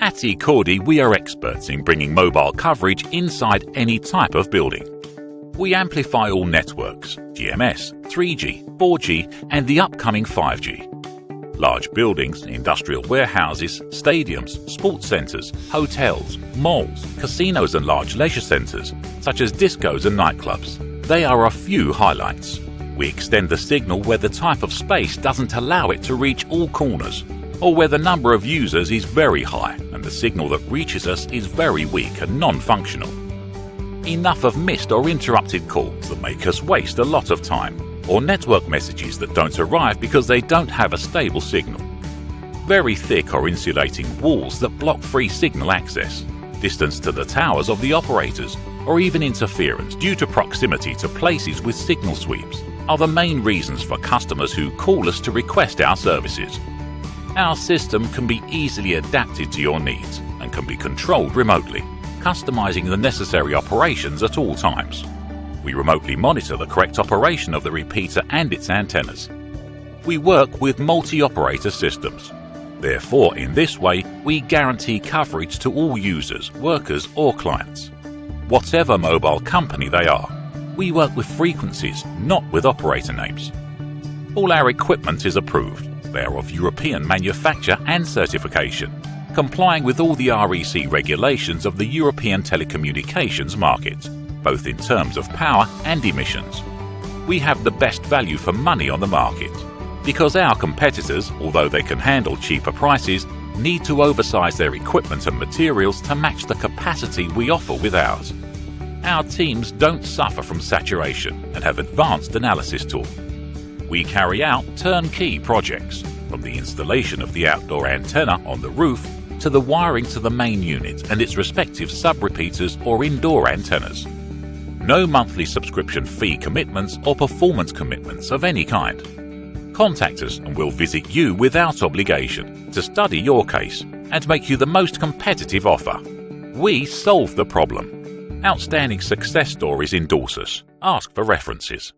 At eCordi, we are experts in bringing mobile coverage inside any type of building. We amplify all networks, GMS, 3G, 4G and the upcoming 5G. Large buildings, industrial warehouses, stadiums, sports centres, hotels, malls, casinos and large leisure centres, such as discos and nightclubs. They are a few highlights. We extend the signal where the type of space doesn't allow it to reach all corners, or where the number of users is very high and the signal that reaches us is very weak and non-functional. Enough of missed or interrupted calls that make us waste a lot of time, or network messages that don't arrive because they don't have a stable signal. Very thick or insulating walls that block free signal access, distance to the towers of the operators, or even interference due to proximity to places with signal sweeps are the main reasons for customers who call us to request our services. Our system can be easily adapted to your needs and can be controlled remotely, customizing the necessary operations at all times. We remotely monitor the correct operation of the repeater and its antennas. We work with multi-operator systems. Therefore, in this way, we guarantee coverage to all users, workers or clients. Whatever mobile company they are, we work with frequencies, not with operator names. All our equipment is approved. They are of European manufacture and certification, complying with all the REC regulations of the European telecommunications market, both in terms of power and emissions. We have the best value for money on the market, because our competitors, although they can handle cheaper prices, need to oversize their equipment and materials to match the capacity we offer with ours. Our teams don't suffer from saturation and have advanced analysis tools. We carry out turnkey projects, from the installation of the outdoor antenna on the roof to the wiring to the main unit and its respective sub-repeaters or indoor antennas. No monthly subscription fee commitments or performance commitments of any kind. Contact us and we'll visit you without obligation to study your case and make you the most competitive offer. We solve the problem. Outstanding success stories endorse us. Ask for references.